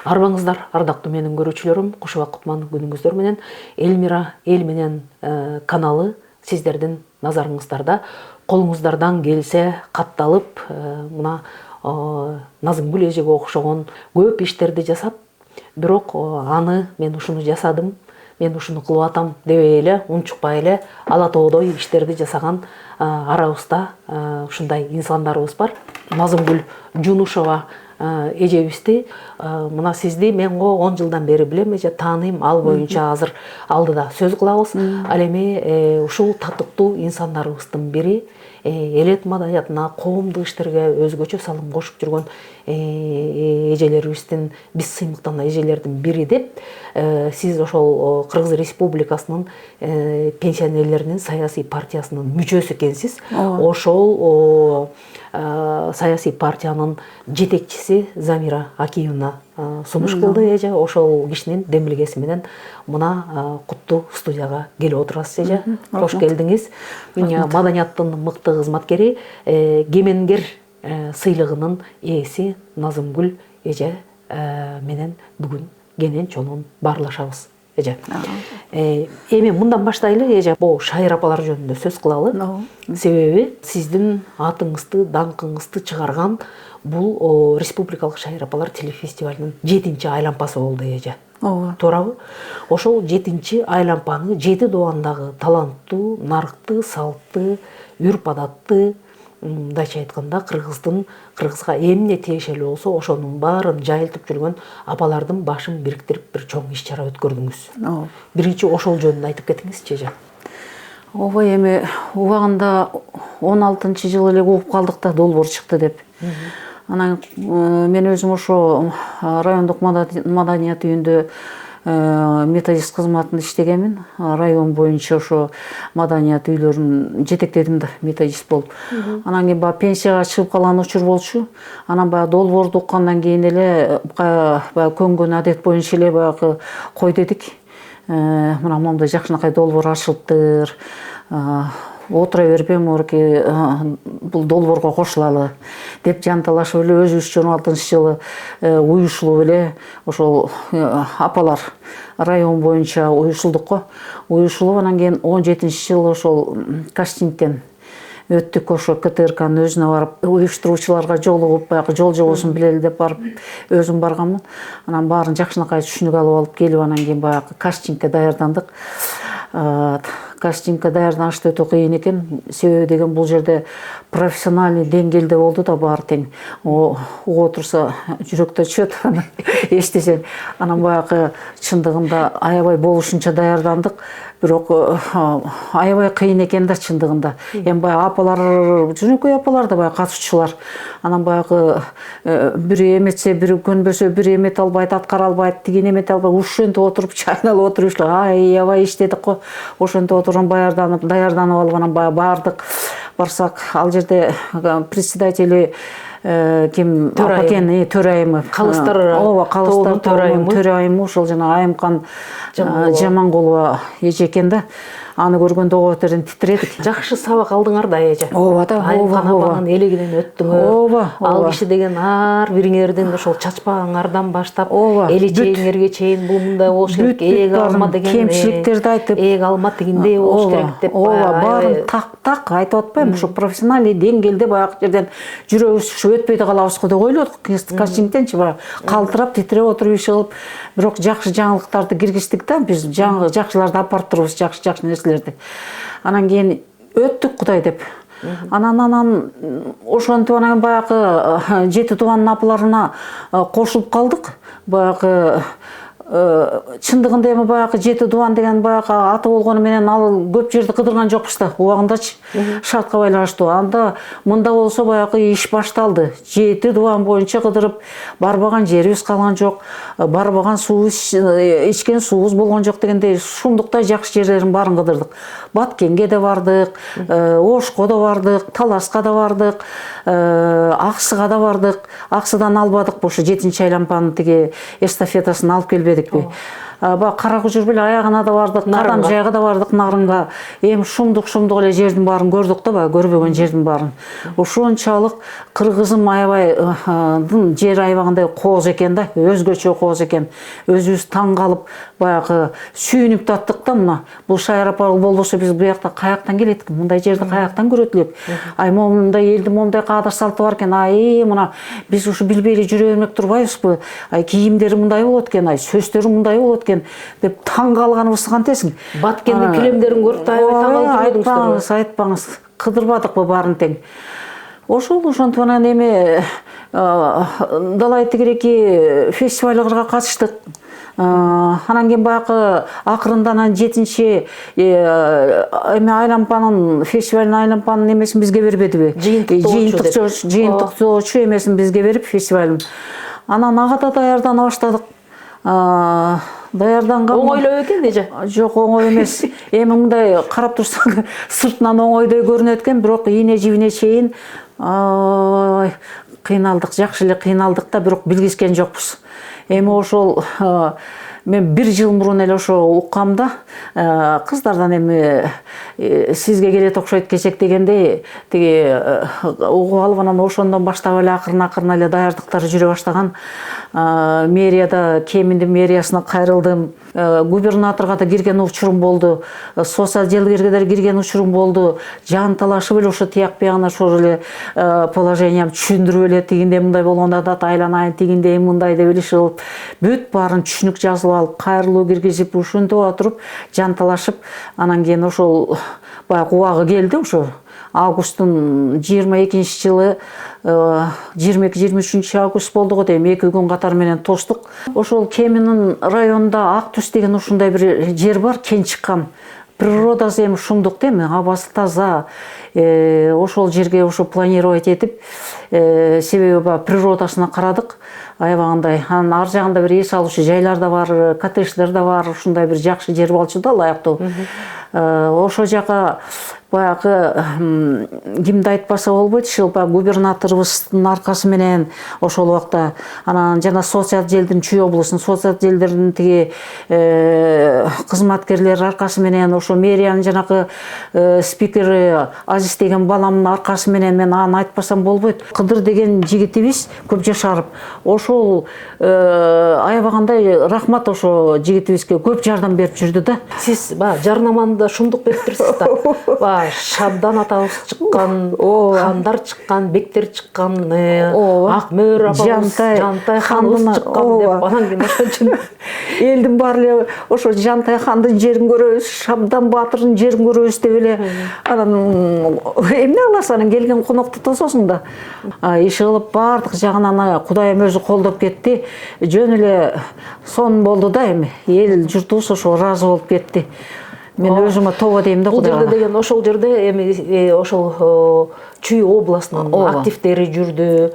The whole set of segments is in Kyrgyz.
Арбаңыздар, ардактуу менин көрүүчүлөрүм, куш убакыт күнүңүздөр менен Элмира эл менен каналы сиздердин назарыңыздарда. Колуңуздардан келсе катталып, мына Назымгүл эжеге окшогон көп иштерди жасап, бирок аны мен ушуну жасадым, мен ушуну кылып атам дебей эле, унчукпай эле ала тоодой иштерди жасаган арабызда ушундай инсандарыбыз бар. Назымгүл Жунушова эжебизди, мына сизди мен 10 жылдан бери билем, эже тааныйм, ал боюнча азыр алдыда сөз кылабыз. Ал эми ушул татыктуу инсандарыбыздын бири, элет маданиятына, коомдук иштерге өзгөчө салым кошуп жүргөн эжелерибиздин, биз сыймыктан эжелердин бири деп, сиз ошол Кыргыз Республикасынын пенсионерлеринин саясий партиясынын мүчөсү экенсиз. Ошол саясий партиянын жетекчиси Замира Акиевна сунуш кылды эже. Ошол кишинин демилгеси менен мына куттуу студияга келип отурасыз эже. Кош келдиңиз. Маданияттын мыкты кызматкери, кемеңгер сыйлыгынын ээси Назымгүл эже менен бүгүн кенен чонун баарлашабыз эже. Эми мындан баштайлы эже, бул шайыр апалар жөнүндө сөз кылалы. Себеби сиздин атыңызды, даңкыңызды чыгарган бул республикалык шайыр апалар телефестивалынын 7-чи айлампасы болду эже. Туурабы? Ошол 7-чи айлампаны 7 дубандагы таланттуу, нарыктуу, салттуу, үрп адатты, мындайча айтканда кыргызга эмне тиешелүү болсо ошонун баарын жайылтып жүргөн апалардын башын бириктирип бир чоң иш чара өткөрдүңүз. Биринчи ошол жөнүндө айтып кетиңизчи эже. Ооба, эми убагында 16-жылы эле угуп калдык да, долбоор чыкты деп. Анан мен өзүм ошо райондук маданият үйүндө методист кызматында иштегенмин. Район боюнча ошо маданият үйлөрүн жетектедим да, методист болуп. Анан кийин баягы пенсияга чыгып калган учур болчу. Анан баягы долбоорду уккандан кийин эле баягы көнгөн адет боюнча эле баягы кой дедик. Мына момундай жакшынакай долбоор ачылыптыр. Отура бербей мурки бул долбоорго кошулалы деп жанталашып эле өзүбүзчө 16-жылы уюшулуп эле ошол апалар район боюнча уюшулдук го. Уюшулуп анан кийин 17-жылы ошол кастингден өттүк. Ошо КТРКнын өзүнө барып, уюштуруучуларга жолугуп, баягы жол жобосун билели деп барып өзүм барганмын. Анан баарын жакшынакай түшүнүк алып келип, анан кийин баягы кастингге даярдандык. Кастингге даярданышты өтө кыйын экен. Себеби деген бул жерде профессиональный деңгээлде болду да баары тең. Угуп отурса жүрөктө чөт эстесең. Анан баягы чындыгында аябай болушунча даярдандык. Бирок аябай кыйын экен да чындыгында. Эми баягы апалар, жөнөкөй апалар да баягы катышуучулар. Анан баягы бири эметсе, бири көнбөсө, бири эмете албайт, аткара албайт, тигини эмете албайт, ушентип отуруп чайналып отуруп, аябай иштедик го. Ошентип отурган даярданып алып, анан баягы бардык. Барсак, ал жерде председатели ким апакен, төрайымы, Калыстар төрайымы ошол жана Айымкан Жамангулова эже экен да. Аны көргөндө отерин титиредик. Жакшы сабак алдыңар да эже. Ооба да, Айымкан элегинен өттүңөр. Ал киши деген ар бириңердин ошол чачпагаңардан баштап, элечеңерге чейин бул мындай болуш керек, ээг алма деген, кемчиликтерди айтып, ээг алма тигиндей болуш керек деп. Баарын так айтып атпайм, ошо профессиональный деңгээлде баягы жерден жүрөбүз өтпөй да калабыз го деп ойлодук. Кастингденчи баягы калтырап, титиреп отуруп иш кылып, бирок жакшы жаңылыктарды киргиздик да, биз жакшыларды апарып турубуз, жакшы нерселерди. Анан кийин өттүк Кудай деп. Анан ошентип анан баягы 7 тубандын апаларына кошулуп калдык. Баягы чындыгында эми баягы 7 дубан деген баягы аты болгону менен ал көп жерди кыдырган жокпуз да, убагындачы. Шартка байланыштуу. Анда мында болсо баягы иш башталды. 7 дубан боюнча кыдырып, барбаган жерибиз калган жок, барбаган суубуз, ичкен суубуз болгон жок дегендей шундуктай жакшы жерлерин баарын кыдырдык. Баткенге да бардык, Ошко да бардык, Таласка да бардык, Аксыга да бардык. Аксыдан албадык, ошо 7-чи айлампанын тиги эстафетасын алып келбедикпи. Баягы каракы жүрбүлө аягына да бардык, кадам жайга да бардык Нарынга. Эми шумдук эле жердин баарын көрдүк да, баягы көрбөгөн жердин баарын. Ошончалык кыргызым аябайдын жер аябагандай кооз экен да, өзгөчө кооз экен. Өзүбүз таң калып, баягы сүйүнүп таттык да, мына бул шаярапар болбосо биз буякта каяктан келетик, мындай жерди каяктан көрөт элек. Ай, момундай элдин момундай кадар салты бар экен. Ай, мына биз ушу билбей эле жүрө бермек турбайбызбы? Ай, кийимдери мындай болот экен, ай, сөздөрү мындай болот экен деп таң калганыбызды кантесиң? Баткендин килемдерин көрүп да аябай таң калып жүрдүңүздөр. Айтпаңыз, кыдырбадыкпы баарын тең. Ошентип анан эми Далай тигиреки фестивалга катыштык. Анан кийин баягы акырында анан 7-чи эми айлампанын фестивалдын айлампанын эмесин бизге бербедиби? Жыйынтыктоочу эмесин бизге берип фестивалдын. Анан ага да даярдана баштадык. Даярданган оңойлоо экен эже. Жок, оңой эмес. Эми мындай карап турсаң сыртынан оңойдой көрүнөт экен, бирок ийне жибине чейин кыйналдык, жакшы эле кыйналдык да, бирок билгизген жокпуз. Эми ошол мен 1 жыл мурун эле ошо уккам да, кыздардан эми сизге келет окшойт кечек дегенде, тиги угуп алып анан ошондон баштап эле акырын эле даярдыктар жүрө баштаган. Мэрияда, Кеминдин мэриясына кайрылдым. Губернаторго да кирген учурум болду. Социал делгерге да кирген учурум болду. Жан талашып эле ошо тияк бияна ошол эле положениям түшүндүрүп эле, тигинде мындай болгондо да айланайын, тигинде мындай деп эле ишилип, бүт баарын түшүнүк жазып алып, кайрылуу киргизип, ушинтип отуруп, жан талашып, анан кийин ошол баягы убагы келди, ошо августтун 22-жылы 22-23 август болду го дейм, 2 күн катар менен тостук. Ошол Кеминин районунда Ак Түз деген ушундай бир жер бар, кен чыккан. Природасы эми шумдук дейм, абасы таза. Ошол жерге ошо планировать этип, себеби природасына карадык. Аябагандай, анан ар жагында бир эс алуучу жайлар да бар, коттедждер да бар, ушундай бир жакшы жер болчу да, ылайыктуу. Ошо жака баягы кимди айтпаса болбойт, ушул губернаторубуздун аркасы менен ошол убакта анан жана социал желдин Чүй облусунун социал желдеринин тиги кызматкерлери аркасы менен, ошо мэриянын жанагы спикери Азиз деген баламдын аркасы менен мен аны айтпасам болбойт. Кыдыр деген жигитибиз көп жашарып, ошол аябагандай рахмат ошо жигитибизге көп жардам берип жүрдү да. Сиз жарнаманда шумдук берип турсуз да. Шабдан атабыз чыккан, хандар чыккан, бектер чыккан, Ак мөр апабыз, Жантай ханыбыз чыккан деп, анан кийин ошончун элдин баары эле ошо Жантай хандын жерин көрөбүз, Шабдан баатырдын жерин көрөбүз деп эле. Анан эмне кыласың, анан келген конокту тососуң да. Иш кылып баардык жагынан Кудайым өзү колдоп кетти. Жөн эле сон болду да, эми эл журтубуз ошо ыраазы болуп кетти. Мен өзүмө тоба дейм да, Кудайга. Бул жерде деген ошол жерде эми ошол Чүй областынын активдери жүрдү,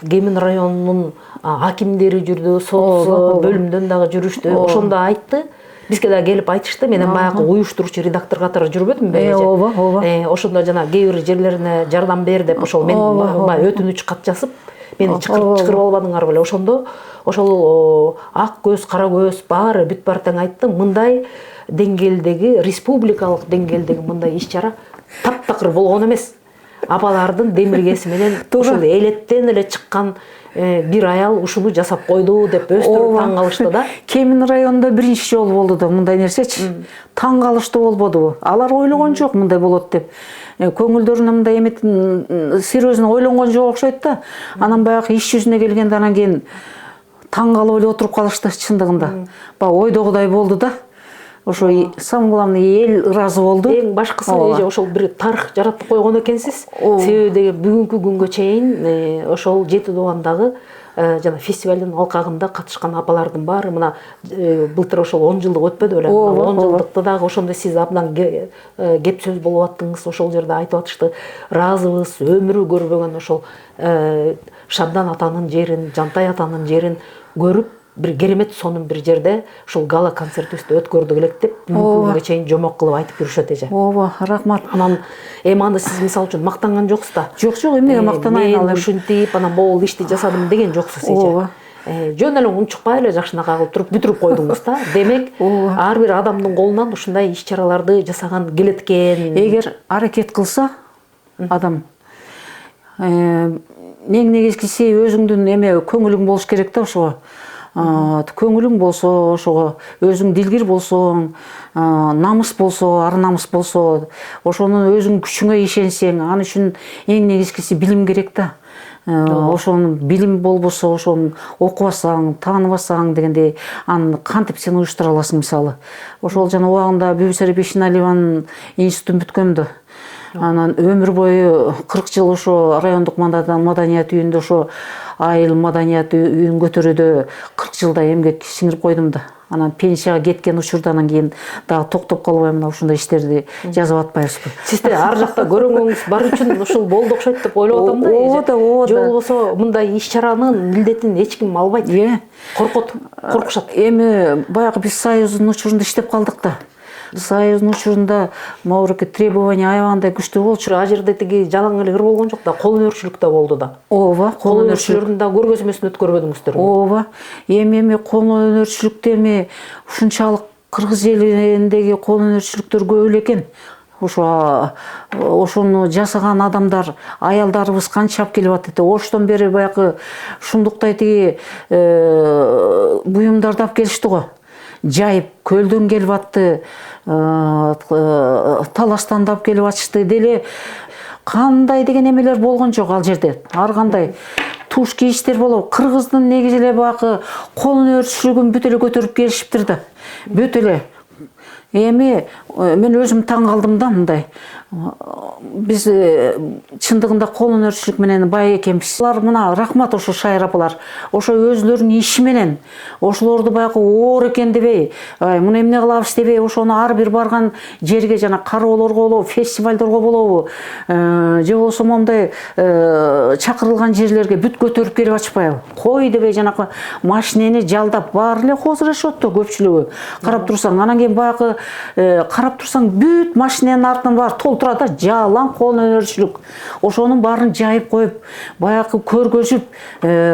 Кемин районунун акимдери жүрдү, сот бөлүмүндөн дагы жүрүштү. Ошондо айтты. Бизге да келип айтышты. Менен баягы уюштуруучу редактор катары жүрбөдүмбү эже? Ооба. Ошондо жана кээ бир жерлерине жардам бер деп ошол мен өтүнүч кат жазып, мени чакырып албадыңар беле. Ошондо ошол ак көз, кара көз баары бүт баары тең айтты. Мындай деңгээлдеги, республикалык деңгээлдеги мындай иш-чара таптакыр болгон эмес. Апалардын демилгеси менен ушул элеттен эле чыккан бир аял ушуну жасап койду деп өздөрү таң калышты да. Кемин районунда биринчи жолу болду да мындай нерсечи. Таң калыштуу болбодубу? Алар ойлогон жок мындай болот деп. Көңүлдөрүнө мындай эмет серьезно ойлонгон жок окшойт да. Анан баягы иш жүзүнө келгенде анан кийин таң калып эле отуруп калышты чындыгында. Баягы ойдогудай болду да. Ошо самое главное эл ыраазы болду. Эң башкысы эже ошол бир тарых жаратып койгон экенсиз. Себеби деген бүгүнкү күнгө чейин ошол Жети Дубандагы жана фестивалдын алкагында катышкан апалардын баары мына былтыр ошол 10 жылдык өтпөдү беле. 10 жылдыкты дагы ошондо сиз абдан кеп сөз болуп аттыңыз, ошол жерде айтып атышты. Ыраазыбыз, өмүрү көрбөгөн ошол Шабдан атанын жерин, Жантай атанын жерин көрүп, бир керемет сонун бир жерде ушул гала концертибизди өткөрдүк элек деп бүгүнкү чейин жомок кылып айтып жүрүшөт эже. Ооба, рахмат. Анан анда сиз мисалы үчүн мактанган жоксуз да. Жок, эмнеге мактанайын ал? Мен ушинтип анан могул ишти жасадым деген жоксуз эже. жөн эле унчукпай эле жакшынакай кылып туруп бүтүрүп койдуңуз да. Демек, ар бир адамдын колунан ушундай иш-чараларды жасаган келет экен. Эгер аракет кылса адам, эң негизгиси өзүңдүн эме көңүлүң болуш керек да ошого. Көңүлүң болсо, ошого өзүң дилгир болсоң, намыс болсо, ар намыс болсо, ошонун өзүң күчүңө ишенсең, ал үчүн эң негизгиси билим керек да. Ошонун билим болбосо, ошону окубасаң, тааныбасаң дегендей, аны кантип сен уюштура аласың мисалы. Ошол жана убагында Бүбүсара Бейшеналиеванын институтун бүткөм да. Анан өмүр бою 40 жыл ошо райондук маданият үйүндө, ошо айыл маданият үйүн көтөрүүдө 40 жылдай эмгек сиңирип койдум да. Анан пенсияга кеткен учурдан кийин дагы токтоп калбай мына ушундай иштерди жазып атпайбызбы. Сизде ар жакта көрөңүңүз бар үчүн ушул болду окшойт деп ойлоп атам да. Ооба. Же болбосо мындай иш-чаранын милдетин эч ким албайт. Коркот, коркушат. Эми баягы биз Союздун учурунда иштеп калдык да. Союздун учурунда могуруки требования аябагандай күчтүү болчу. А жерде тиги жалаң эле ыр болгон жок да, кол өнөрчүлүк да болду да. Ооба, кол өнөрчүлөрдүн да көргөзмөсүн өткөрбөдүңүздөр. Ооба. Эми кол өнөрчүлүктө эми ушунчалык кыргыз элиндеги кол өнөрчүлүктөр көп эле экен. Ошону жасаган адамдар, аялдарыбыз канча келип атат. Оштон бери баягы шундуктай тиги буюмдарды алып келишти го. Жайып, көлдөн келип атты, таластан да алып келип атышты деле. Кандай деген эмелер болгон жок ал жерде. Ар кандай туш кийиштер болот. Кыргыздын негизи эле баягы кол өнөрчүлүгүн бүт эле көтөрүп келишиптир да. Бүт эле. Эми мен өзүм таң калдым да мындай. Биз чындыгында кол өнөрчүлүк менен бай экенбиз. Алар мына рахмат ошо шайыр апалар. Ошо өзлөрүнүн иши менен ошолорду баягы оор экен дебей, муну эмне кылабыз дебей, ошону ар бир барган жерге жана кароолорго болобу, фестивалдорго болобу, же болбосо момундай чакырылган жерлерге бүт көтөрүп келип атышпайбы. Кой дебей жанакы машинени жалдап баары эле хозурешет да көпчүлүгү. Карап турсаң, анан кийин баягы карап турсаң бүт машиненин артынан баары толтура да, жалаң кол өнөрчүлүк. Ошонун баарын жайып коюп, баягы көргөзүп,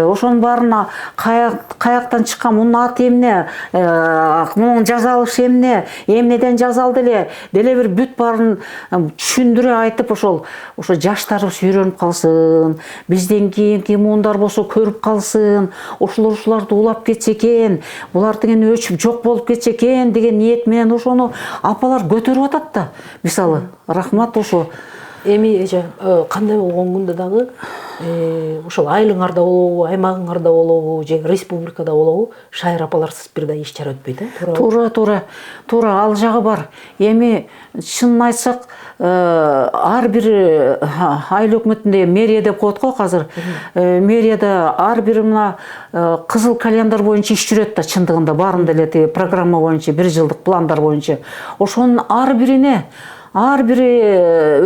ошонун баарын каяктан чыккан, мунун аты эмне, мунун жасалышы эмне, эмнеден жасалды эле, деле бир бүт баарын түшүндүрө айтып, ошо жаштарыбыз үйрөнүп калсын, бизден кийинки муундар болсо көрүп калсын, ушуларды улап кетсе экен, булар деген өчүп жок болуп кетсе экен деген ниет менен ошону апалар көтөрүп атат да. Мисалы, рахмат ошо. Эми эже кандай болгон күндө дагы ошол айылыңарда болобу, аймагыңарда болобу, же республикада болобу, шайыр апаларсыз бир да иш-чара өтпөйт, Туура, ал жагы бар. Эми чынын айтсак, ар бир айыл өкмөтүндө мэрия деп коет го азыр. Мэрияда ар бир мына кызыл календар боюнча иш жүрөт да, чындыгында баарында эле программа боюнча, 1 жылдык пландар боюнча. Ошонун ар бири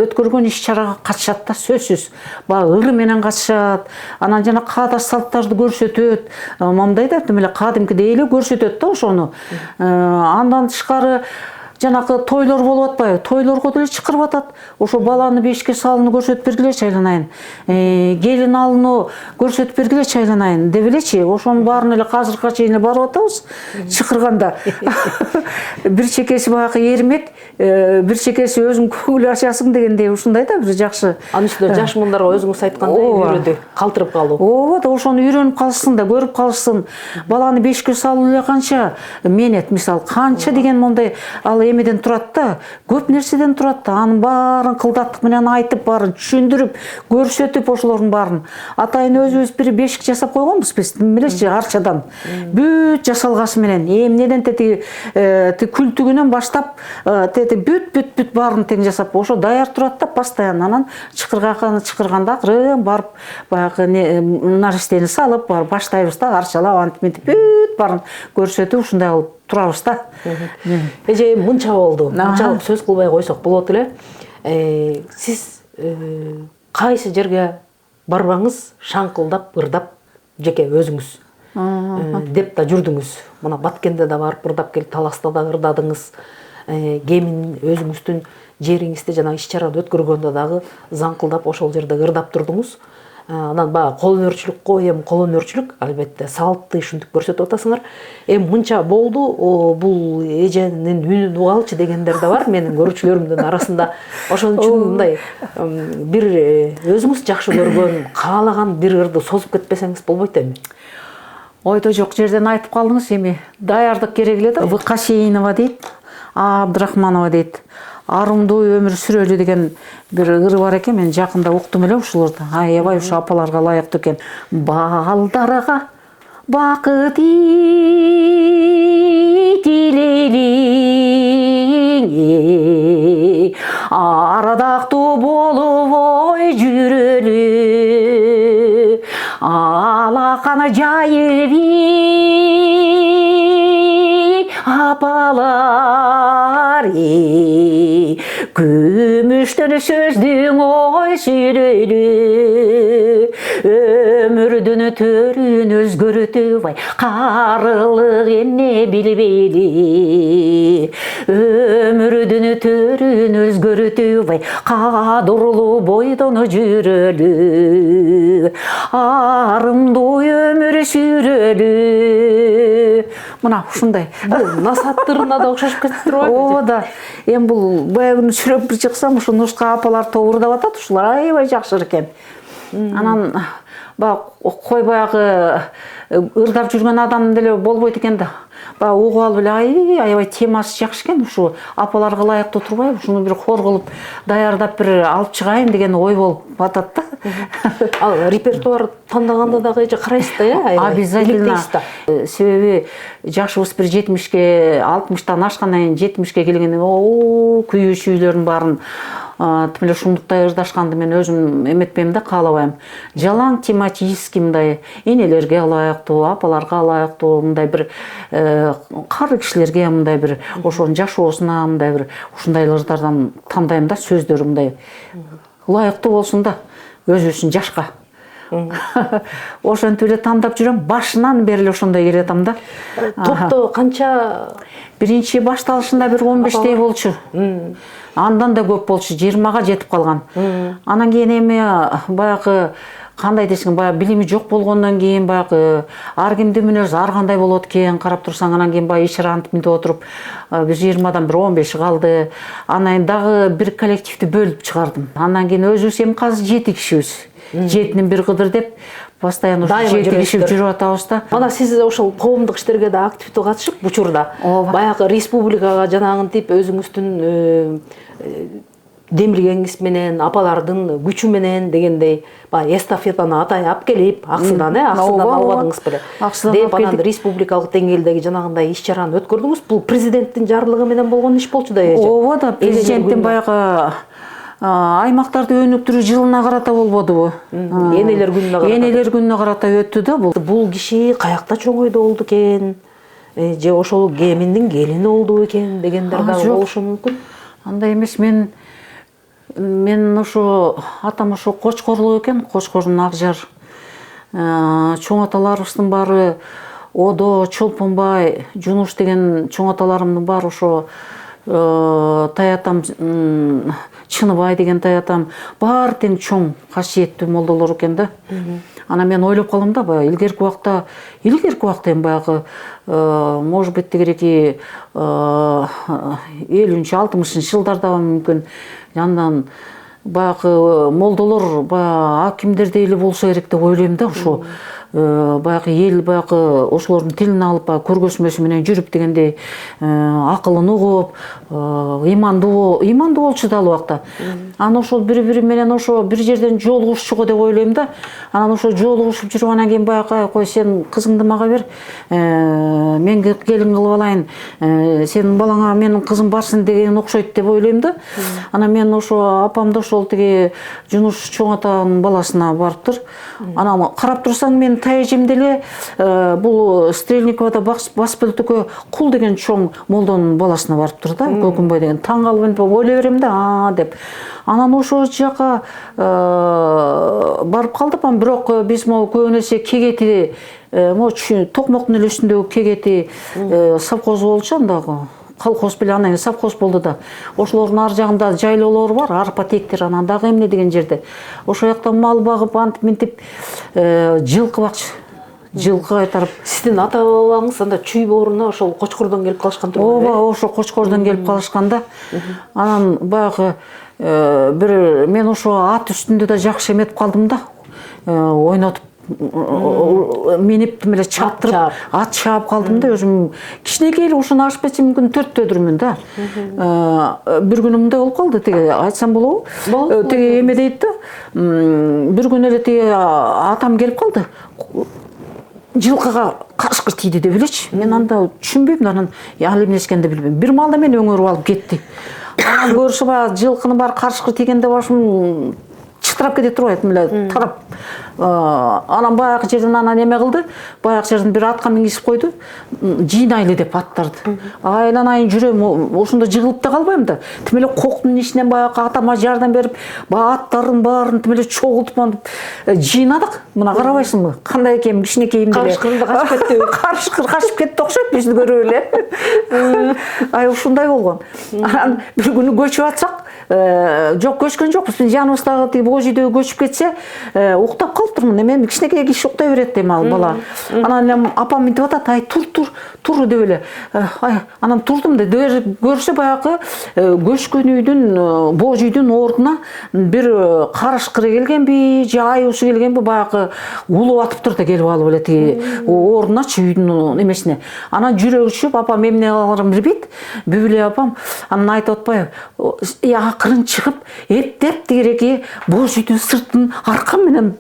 өткөргөн иш-чарага катышат да, сөзсүз. Баягы ыры менен катышат, анан жана каада салттарды көрсөтөт. Момундай да эле кадимкидей эле көрсөтөт да ошону. Андан тышкары жанакы тойлор болуп атпайбы? Тойлорго деле чакырып атат. Ошо баланы бешикке салууну көрсөтүп бергилечи айланайын. Келин алууну көрсөтүп бергилечи айланайын деп элечи. Ошонун баарын эле азыркыга чейин барып атабыз. Чакырганда бир чекеси баягы эрмек, бир чекеси өзүң көңүл ачасың дегендей ушундай да бир жакшы. Анын үстүнө жаш мундарга өзүңүз айткандай үйрөтү, калтырып калуу. Ооба да, ошону үйрөнүп калышсын да, көрүп калышсын. Баланы бешикке салуу эле канча менет, мисалы, канча деген мондай ал эмеден турат да, көп нерседен турат да. Анын баарын кылдаттык менен айтып, баарын түшүндүрүп, көрсөтүп ошолордун баарын. Атайын өзүбүз бир бешик жасап койгонбуз биз, билесизби, арчадан. Бүт жасалгасы менен, эмнеден тети күлтүгүнөн баштап, бүт баарын тең жасап, ошо даяр турат да постоянно. Анан чакырганда акырын барып, баягы нарестени салып, барып баштайбыз да, арчалап, антип мынтип бүт баарын көрсөтүп, ушундай кылып турабыз да. Эже мынча болду. Мынчалык сөз кылбай койсок болот эле. Сиз кайсы жерге барбаңыз, шаңкылдап, ырдап, жеке өзүңүз деп да жүрдүңүз. Мына Баткенде да барып ырдап келип, Таласта да ырдадыңыз. Кемин өзүңүздүн жериңизде жана иш-чараны өткөргөндө дагы заңкылдап ошол жерде ырдап турдуңуз. Анан баягы кол өнөрчүлүк эми кол өнөрчүлүк албетте салттуу ушинтип көрсөтүп атасыңар. Эми мынча болду, бул эженин үнүн угалчы дегендер да бар менин көрүүчүлөрүмдүн арасында. Ошон үчүн мындай бир өзүңүз жакшы көргөн, каалаган бир ырды созуп кетпесеңиз болбойт эми. Ойдо жок жерден айтып калдыңыз. Эми даярдык керек эле да. Кашейинова дейт, Абдрахманова дейт. Арымдуу өмүр сүрөлү деген бир ыры бар экен. Мен жакында уктум эле ушуларды. Аябай ушу апаларга ылайыктуу экен. Балдарга бакыт тилейли, ардактуу болуп ой жүрөлү, алаканы жайып апалар, күмүштөн сөздүң ой сүрөлү, өмүрдүн төрүн өзгөртүп карылык эмне билбейли, өмүрдүн төрүн өзгөртүп кадырлуу бойдон жүрөлү, арымдуу өмүр сүрөлү. Мына ушундай. Бул насааттырына да окшошуп кетип турбайбы? Ооба да. Эми бул баягы сүрөп бир чыксам, ушу Нушка апалар тобуру деп атат. Ушулар аябай жакшы экен. Анан баягы кой баягы ырдап жүргөн адам деле болбойт экен да. Баягы угуп алып эле аябай темасы жакшы экен. Ушу апаларга ылайыктуу турбайбы? Ушуну бир хор кылып даярдап бир алып чыгайын деген ой болуп атат да. Ал репертуар тандаганда дагы эже карайсыз да, Обязательно. Себеби жашыбыз бир 70ке, 60тан ашкандан кийин 70ке келгенде күйүү шүүлөрдүн баарын тим эле ушундуктай ырдашканды мен өзүм эметпейм да, каалабайм. Жалаң тематический мындай энелерге ылайыктуу, апаларга ылайыктуу, мындай бир кары кишилерге мындай бир ошонун жашоосуна мындай бир ушундай ырдардан тандайм да, сөздөрү мындай ылайыктуу болсун да өзүбүздүн жашка. Ошентип эле тандап жүрөм. Башынан бери эле ошондой келатам да. Топто канча? Биринчи башталышында бир 15 болчу. Андан да көп болчу, 20га жетип калган. Анан кийин эми баягы кандай десең, баягы билими жок болгондон кийин баягы ар кимдин мүнөзү ар кандай болот экен, карап турсаң, анан кийин баягы ишара антип отуруп, бир 20дан бир 15 калды. Анан дагы бир коллективди бөлүп чыгардым. Анан кийин өзүбүз эми азыр 7 кишибиз. 7-нин бир кыдыр деп постоянно 7 киши жүрүп атабыз да. Ана сиз ошол коомдук иштерге да активдүү катышып, учурда баягы республикага жанагынтип өзүңүздүн демилгеңиз менен, апалардын күчү менен дегендей, баягы эстафетаны атай алып келип, аксыдан албадыңыз беле деп, анан республикалык деңгээлдеги жанагындай иш-чараны өткөрдүңүз. Бул президенттин жарлыгы менен болгон иш болчу да эже. Ооба да, президенттин баягы аймактарды өнүктүрүү жылына карата болбодубу? Энелер күнүнө карата. Энелер күнүнө карата өттү да бул. Бул киши каякта чоңойду болду экен, же ошол кеминдин келини болду экен дегендер да болушу мүмкүн. Андай эмес, мен ошо атам ошо Кочкорлук экен, Кочкордун Акжар. Чоң аталарыбыздын баары Одо, Чолпонбай, Жунуш деген чоң аталарымдын баары ошо таятам, Чыныбай деген таятам, баары тең чоң касиеттүү молдолор экен да. Анан мен ойлоп калдым да, баягы илгерки убакта эми баягы может быть тегереки 50-60 жылдарда мүмкүн андан баягы молдолор баягы акимдердей эле болсо керек деп ойлойм да. Ошо баягы эл баягы ошолордун тилин алып, көргөзмөсү менен жүрүп дегендей акылын угуп, ыймандуу болчу да ал убакта. Анан ошол бири менен ошо бир жерден жолугушчу деп ойлойм да. Анан ошо жолугушуп жүрүп анан кийин баягы кой сен кызыңды мага бер, мен келин кылып алайын, сенин балаңа менин кызым барсын деген окшойт деп ойлойм да. Анан мен ошо апамды ошол тиги Жунуш чоң атанын баласына барыптыр. Анан карап турсаң, мен тайжем деле бул Стрельниковада бас бөлтөккө Кул деген чоң молдонун баласына барыптыр да, Көкүнбай деген. Таң калып ойлой берем да, деп. Анан ошол жака барып калдык, бирок биз могу көбүн эсе кегети, токмоктун эле үстүндөгү кегети совхозу болчу андагы. колхоз беле анан совхоз болду да. Ошолордун ар жагында жайлоолор бар, арпа тектер, анан дагы эмне деген жерде. Ошол жакта мал багып, антип мынтип жылкы бакчы. Жылкы кайтарып. Сиздин ата бабаңыз анда чүй бооруна ошол Кочкордон келип калышкан тургу. Ооба, ошо Кочкордон келип калышканда. Анан баягы бир мен ошо ат үстүндө да жакшы эметип калдым да. Ойнотуп минип эле чаптырып, ат чаап калдым да, өзүм кичинекей эле ушуну ашып кетсем мүмкүн 4төдүрмүн да. Бир күнү мындай болуп калды, тиги айтсам болобу? Тиги эме дейт да. Бир күнү эле тиги атам келип калды. Жылкыга кашкыр тийди деп элечи. Мен анда түшүнбөйм, анан ал эмнескенди билбейм. Бир маалда мени өңөрүп алып кетти. Анан көрүшүп жылкынын баары кашкыр тийгенде башым чытырап кете турбайт эле тарап. Анан баягы жерден анан эме кылды. Баягы жерден бир атка мингизип койду. Жыйнайлы деп аттарды. Айланайын жүрөм, ошондо жыгылып да калбайм да. Тим эле коктун ичинен баягы атама жардам берип, аттардын баарын тим эле чогултуп антип жыйнадык. Мына карабайсыңбы? Кандай экен кичинекейим деле. Кашкырында качып кетти. Кашкыр качып кетти окшойт бизди көрүп эле. Ай ушундай болгон. Анан бир күнү көчүп атсак, жок көчкөн жокпуз. Жаныбыздагы тиги бож үйдө көчүп кетсе, уктап калыптырмын. Мен кичинекей киши уктай берет дейм ал бала. Анан апам мынтип атат, ай тур деп эле. Ай, анан турдум да көрсө баягы көчкөн үйдүн, бож үйдүн ордуна бир карышкыры келгенби, же аюусу келгенби, баягы улуп атыптыр да келип алып эле тиги ордуначы үйдүн эмесине. Анан жүрөгү түшүп, апам эмне кыларын билбейт. Бүбүле апам анан айтып атпайбы, акырын чыгып, эптеп тигиреки бож үйдүн сыртын аркан менен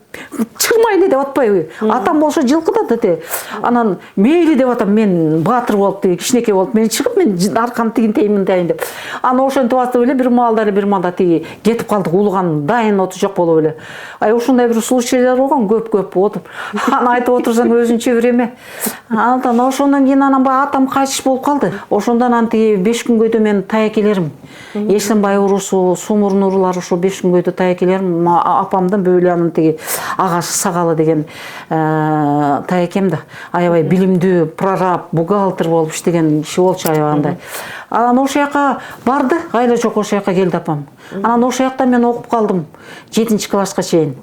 чырмайлы деп атпайбы. Атам болсо жылкыда да. Анан мейли деп атам, мен баатыр болуп, кичинекей болуп, мен чыгып, мен арканы тигинтейин дейин деп. Анан ошентип атып эле бир маалда тиги кетип калдык, улуган дайын оту жок болуп эле. Ай ушундай бир случайлар болгон, көп отуп. Анан айтып отурсаң өзүнчө бир эме. Анан ошондон кийин анан баягы атам кайтыш болуп калды. Ошондон анан тиги 5 күнгөйдө мен таякелерим, Эшенбай уруусу, Сумурун уруулары ошо 5 күнгөйдө таякелерим, апамдын бөбөлөмүн тиги агасы Сагалы деген таякем да. Аябай билимдүү, прораб, бухгалтер болуп иштеген киши болчу аябагандай. Анан ошол жака барды, айла жок ошол жака келди апам. Анан ошол жакта мен окуп калдым 7-класска чейин.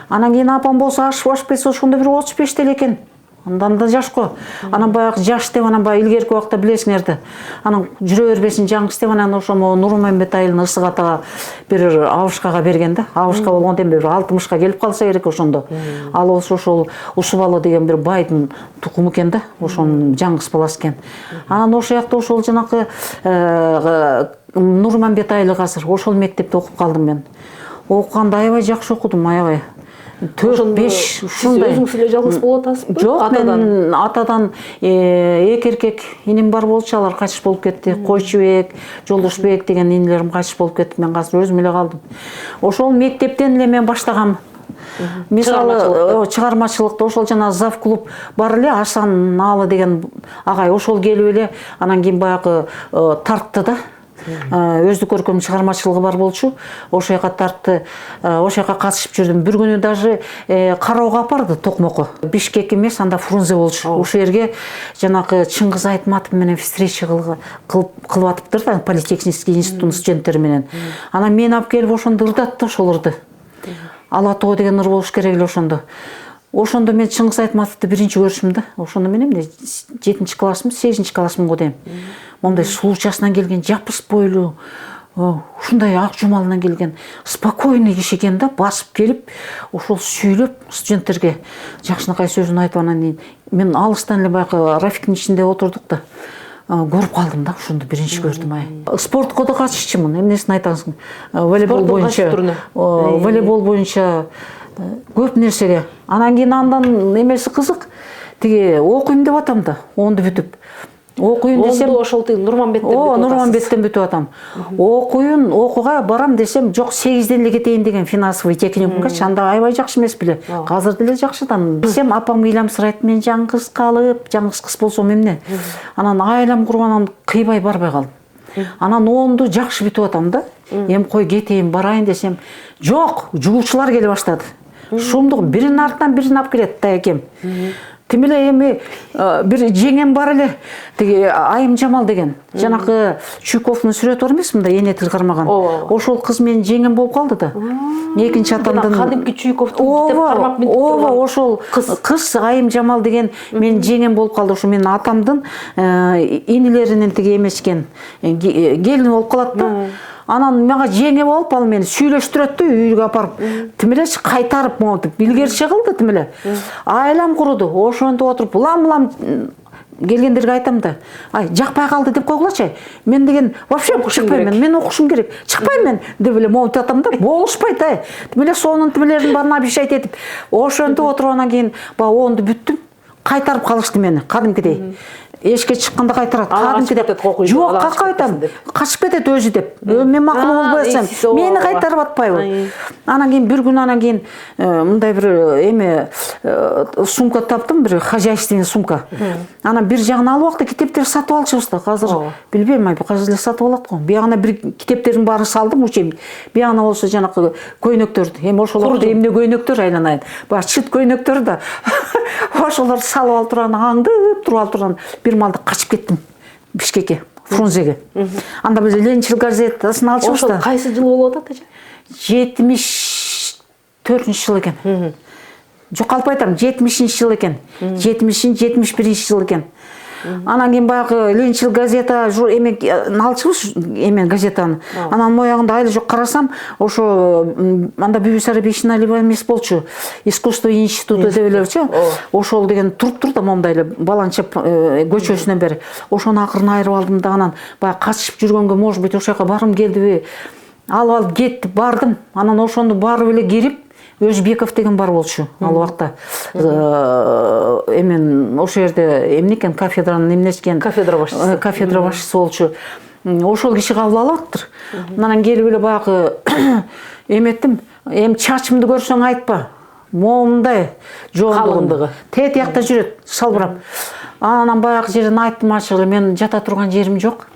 Анан кийин апам болсо ашып кетсе ошондо бир 35 эле экен. Андан да жашко. Анан баягы жаш деп анан баягы илгерки убакта билесиңерди. Анан жүрө бербесин жаңгыс деп анан ошомо Нурмамбет айылын Ысык атага бир абышкага берген да. Абышка болгондо эми 60-ка келип калса керек ошондо. Ал болсо ошол Усубалы деген бир байдын тукуму экен да. Ошонун жаңгыс баласы экен. Анан ошол жакта ошол жанакы Нурмамбет айылы азыр ошол мектепте окуп калдым мен. Окуганда аябай жакшы окудум, аябай. 4-5 ушундай. Өзүңүз эле жалгыз болуп атасызбы? Жок, мен атадан эки эркек иним бар болчу, алар кайтыш болуп кетти. Койчубек, Жолдошбек деген инилерим кайтыш болуп кетти. Мен азыр өзүм эле калдым. Ошол мектептен эле мен баштагам. Мисалы чыгармачылыкта ошол жана зав клуб бар эле, Асан Алы деген агай ошол келип эле анан кийин баягы тартты да. Өздүк көркөм чыгармачылыгы бар болчу. Ошол жака тартты, ошол жака катышып жүрдүм. Бир күнү даже кароого апарды Токмокко. Бишкек эмес, анда Фрунзе болчу. Ошол жерге жанагы Чыңгыз Айтматов менен встреча кылып атыптыр да, Политехнический институттун студенттери менен. Анан мени алып келип ошондо ырдат да, ошол ырды. Ала тоо деген ыр болуш керек эле ошондо. Ошондо мен Чыңгыз Айтматовду биринчи көрүшүм да. Ошондо мен эмне 7-классмын, 8-классмын го дейм. Мондай сулчасынан келген, жапыс бойлуу, ушундай ак жумалынан келген, спокойный киши экен да, басып келип, ошол сүйлөп студенттерге жакшынакай сөзүн айтып, анан мен алыстан эле баягы Рафиктин ичинде отурдук да. Көрүп калдым да, ошондо биринчи көрдүм ай. Спортко да катышчумун, эмнесин айтасың? Волейбол боюнча көп нерсеге. Анан кийин андан эмеси кызык. Тиги окуйм деп атам да, онду бүтүп. Окуйун десем, ошол Нурмамбеттен бүтүп атасыз. Нурмамбеттен бүтүп атам. Окуйун, окууга барам десем, жок 8ден эле кетейин деген финансовый техникумга, анда аябай жакшы эмес беле. Азыр деле жакшыдан. Десем, апам ыйламсырайт, мен жаңгыз калып, жаңгыз кыз болсом эмне? Анан айлам куруп анан кыйбай барбай калдым. Анан онду жакшы бүтүп атам да. Эми кой кетейин, барайын десем, жок, жугуучулар келе баштады. Шумдук биринин артынан бирин алып келет таякем. Тим эле эми бир жеңем бар эле, тиги Айым Жамал деген. Жанакы Чуйковдун сүрөтү бар эмес, мында эне тил кармаган. Ошол кыз менин жеңем болуп калды да. Экинчи атамдын кадимки Чуйковдун китеп кармак минтип турган. Ошол кыз Айым Жамал деген менин жеңем болуп калды. Ошо менин атамдын инилеринин тиги эмескен келини болуп калат да. Анан мага жеңе болуп, ал мени сүйлөштүрөт да, үйгө апарып. Тим эле кайтарып монтип илгерчи кылды тим эле. Айлам куруду. Ошондо отуруп улам келгендерге айтам да. Ай, жакпай калды деп койгулачы. Мен деген вообще чыкпайм, мен окушум керек. Чыкпайм мен деп эле монтип атам да. Болушпайт ай. Тим эле сонун тимелерин баарын обещать этип. Ошондо отургандан кийин баягы оонду бүттүм. Кайтарып калышты мени, кадимкидей. Эшикке чыкканда кайтарат. Кадимкидей. Жок, какка айтам? Качып кетет өзү деп. Мен макул болбосом, мени кайтарып атпайбы. Анан кийин бир күн анан кийин мындай бир эме сумка таптым, бир хозяйственный сумка. Анан бир жагына ал убакта китептер сатып алчубуз да. Азыр билбейм, азыр эле сатып алат го. Биягына бир китептердин баарын салдым, учебник. Биягына болсо жанакы көйнөктөр, эми ошолорду эмне көйнөктөр айланайын. Баягы чыт көйнөктөр да. Ошолорду салып алып турган, аңдып туруп алып турган. Бир малда качып кеттим Бишкекке, Фрунзеге. Анда биз Ленинчил газетасын алчыбыз да. Кайсы жыл болуп атат эже? 74-жыл экен. Жок, алып айтам, 70-жыл экен. 71-жыл экен. Анан кийин баягы Ленинчил газета эме алчыбыз, эме газетаны. Анан моягында айлы жок карасам, ошо анда Бибисара Бейшеналиева эмес болчу. Искусство институты деп элечи. Ошол деген туруп да момундай эле баланча көчөсүнөн бери. Ошону акырын айырып алдым да, анан баягы качып жүргөнгө, может быть, ошол жака барым келдиби? Алып кеттип бардым. Анан ошону барып эле кирип, Өзбеков деген бар болчу ал убакта. Эмен ошо жерде эмне экен, кафедранын эмнескен, кафедра башчысы болчу. Ошол киши кабыл алыптыр. Анан келип эле баягы эметтим, эми чачымды көрсөң айтпа. Момундай жоолдугу. Тет якта жүрөт, салбырап. Анан баягы жерден айттым ачык эле, мен жата турган жерим жок.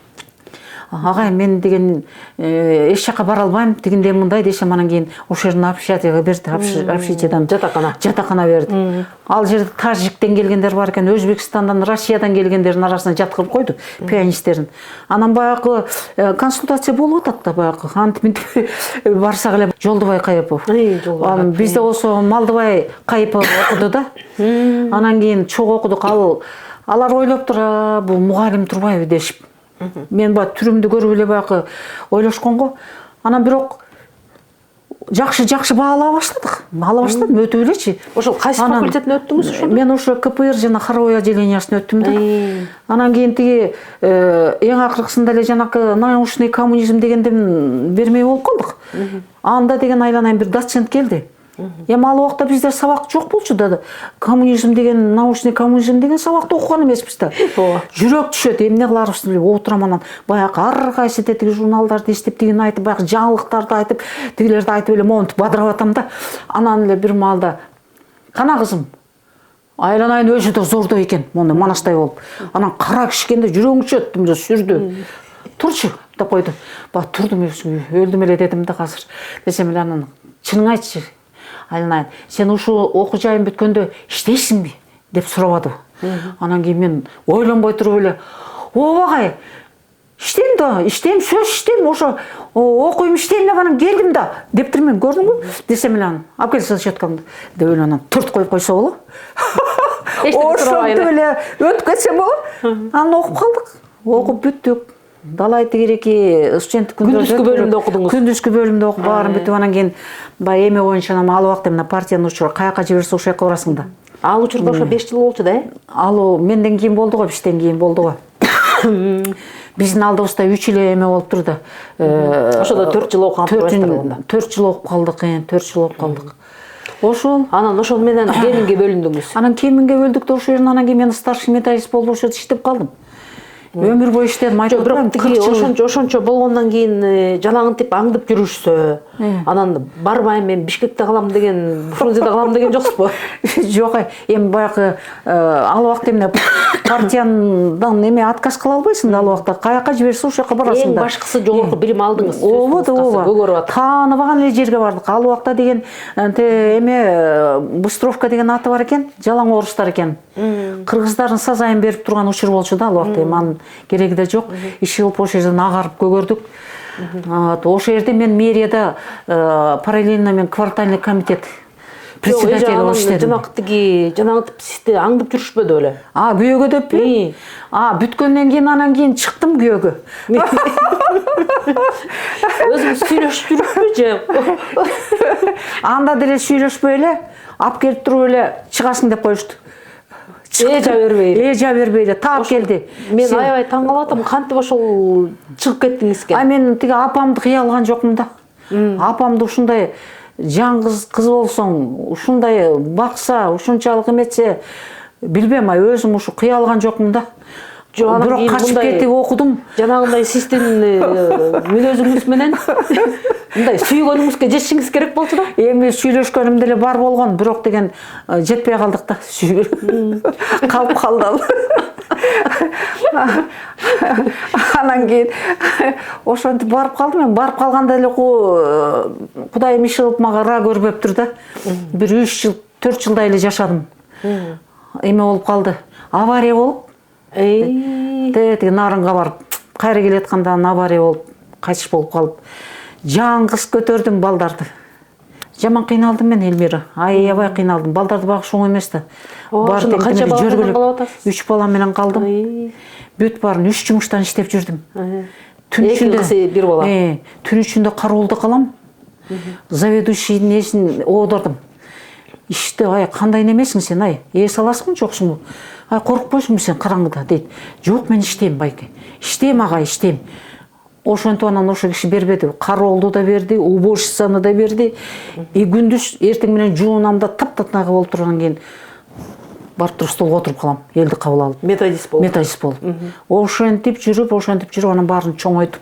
Агай, мен деген эч жака бара албайм, дегенде мындай десем, анан кийин ошол жерден общагага берди, общежитиядан жатакана берди. Ал жерде Тажиктен келгендер бар экен, Өзбекстандан, Россиядан келгендердин арасына жаткырып койду, пианисттерин. Анан баягы консультация болуп атат да, баягы антип барсак эле Жолдубай Кайыпов. Бизде болсо Малдыбай Кайыпов окуду да. Анан кийин чогуу окудук, алар ойлоптур, бул мугалим турбайбы дешип. Мен баягы түрүмдү көрүп эле баягы ойлошкон го. Анан бирок жакшы баалай баштадык. Өтүп элечи. Ошол кайсы факультеттен өттүңүз ошондо? Мен ошо КПР жана хоровой отделениясын өттүм да. Анан кийин тиги эң акыркысында эле жанакы научный коммунизм дегенден бермей болуп калдык. Анда деген айланайын бир доцент келди. Эми ал убакта бизде сабак жок болчу да. Коммунизм деген, научный коммунизм деген сабакты окуган эмеспиз да. Жүрөк түшөт, эмне кыларыбызды билбей отурам, анан баягы ар кайсы тетиги журналдарды издеп, тигини айтып, баягы жаңылыктарды айтып, тигилерди айтып эле монтип бадырап атам да. Анан эле бир маалда, кана кызым, айланайын өзү да зордой экен, мондай манастай болуп. Анан кара кишкенде жүрөгүң түшөт, тимде сүрдү. Турчу деп койду. Бак турдум, өлдүм эле дедим да азыр. Десем эле анан, чыныңы айтчы. Айланайын, сен ушул окуу жайын бүткөндө иштейсиңби деп сурабады. Анан кийин мен ойлонбой туруп эле, "Обагай, иштейм да, иштейм, сөз иштейм, ошо окуйм, иштейм деп анан келдим да" дептирмен, көрдүңбү? Десем эле анан, "Алып кел счёткамды" деп эле анан төрт коюп койсо болот. Ошентип эле өтүп кетсе болот. Анан окуп калдык. Окуп бүттүк. Далай тигиреки студенттик күндүзгү бөлүмдө окудуңуз. Күндүзгү бөлүмдө окуп баарын бүтүп, анан кийин баягы эме боюнча ал убакта мына партиянын учуру каяка жиберсе ошол жака барасың да. Ал учурда ошо 5 жыл болчу да, э? Ал менден кийин болду го, 5тен кийин болду го. Биздин алдыбызда 3 эле эме болуп турду. Ошодо 4 жыл окуган турбайсыздар. 4 жыл окуп калдык, 4 жыл окуп калдык. Ошол. Анан ошол менен кеминге бөлүндүңүз. Анан кеминге бөлдүк да ошол жерден анан кийин мен старший методист болуп ошо иштеп калдым. Өмүр бою иштедим, айтып Бирок тиги ошончо болгондон кийин жалаңытип аңдып жүрүшсө, анан барбайм мен Бишкекте калам деген, Фрунзеде калам деген жоксузбу? Жок, эми баягы ал убакта эмне партиядан эме отказ кыла албайсың да, ал убакта каяка жиберсе ошол жака барасың да. Эң башкысы жогорку билим алдыңыз. Ооба. Тааныбаган эле жерге бардык. Ал убакта деген эме Быстровка деген аты бар экен, жалаң орустар экен. Кыргыздардын сазайын берип турган учур болчу да ал убакта. Анын кереги да жок. Иш кылып ошол жерден агарып көгөрдүк. Ошол жерде мен мэрияда параллельно мен квартальный комитет председатель болуп иштедим. Жанагынтип сизди аңдып жүрүшпөдү беле? Күйөөгө деппи? Бүткөндөн кийин анан кийин чыктым күйөөгө. Өзүңүз сүйлөшүп жүрүппү же? Анда деле сүйлөшпөй эле, алып келип туруп эле чыгасың деп коюшту. Жа бербей эле таап келди. Мен аябай таң калып атам, кантип ошол чыгып кеттиңиз экен? Мен тиги апамды кыя алган жокмун да. Апамды ушундай жаңгыз кыз болсоң, ушундай бакса, ушунчалык эметсе, билбейм, өзүм ушу кыя алган жокмун да. Бирок качып кетип окудум. Жанагындай сиздин мүнөзүңүз менен мындай сүйгөнүңүзгө жетишиңиз керек болчу да. Эми сүйлөшкөнүм деле бар болгон, бирок деген жетпей калдык да. Калып калды. Анан кийин ошентип барып калдым. Мен барып калганда эле Кудайым иш кылып мага ра көрбөптүр да. Бир 3 жыл, 4 жылдай эле жашадым. Эме болуп калды. Авария болуп, тиги Нарынга барып, кайра келатканда авария болуп, кайтыш болуп калып, жаңгыз көтөрдүм балдарды. Жаман кыйналдым мен, Элмира. Аябай кыйналдым. Балдарды багыш оңой эмес да. Ошондо канча бала менен калып атасыз? 3 бала менен калдым. Бүт баарын 3 жумуштан иштеп жүрдүм. Түн ичинде бир бала. Түн ичинде кароолдо калам. Заведующийдин эсин оодурдум. Иште кандай немесиң сен, эс аласыңбы жоксуңбу? Коркпойсуңбу сен караңгыда дейт. Жок, мен иштейм байке. Иштейм иштейм. Ошентип анан ошо киши бербеди. Кароолду да берди, уборщицаны да берди. Күндүз эртең менен жуунамда таптатнагы болуп тургандан кийин барып туруп столго отуруп калам, элди кабыл алып. Методист болуп. Ошентип жүрүп, анан баарын чоңойтуп,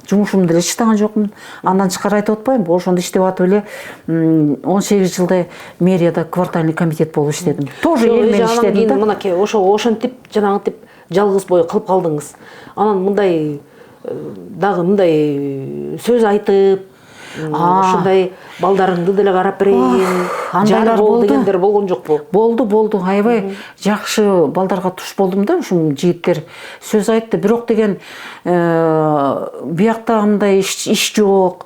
жумушумду деле иштеген жокмун. Андан тышкары айтып атпаймынбы, ошондо иштеп атып эле 18 жылдай мэрияда квартальный комитет болуп иштедим. Тоже эл менен иштедим да. Мынакей ошентип жанагынтип жалгыз бой кылып калдыңыз. Анан мындай дагы мындай сөз айтып, ушундай балдарыңды деле карап берейин, жар бол дегендер болгон жокпу? Болду. Аябай жакшы балдарга туш болдум да, ушул жигиттер сөз айтты. Бирок деген биякта мындай иш жок.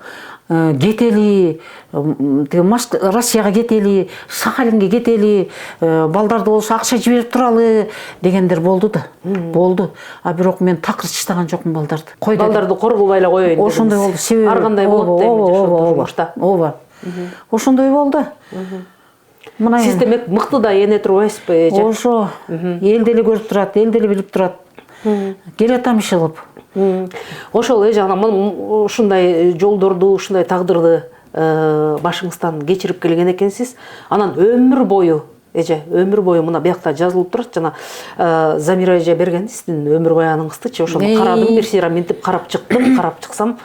Кетели, Россияга кетели, Сахалинге кетели, балдарды болсо акча жиберип туралы дегендер болду да. Болду. Бирок мен такыр чыштаган жокмун балдарды. Балдарды коргобой эле коеюн дедиңиз. Ошондой болду. Себеби ар кандай болот дейм. Ооба. Ошондой болду. Сиз демек мыкты да эне турбайсызбы? Ошо эл деле көрүп турат, эл деле билип турат. Келатам иш кылып. Ошол ушундай жолдорду, ушундай тагдырды башыңыздан кечирип келген экенсиз. Анан өмүр бою мына биякта жазылып турат, жана Замира эже берген сиздин өмүр баяныңыздычы, ошону карадым, бир сыйра минтип карап чыктым. Карап чыксам,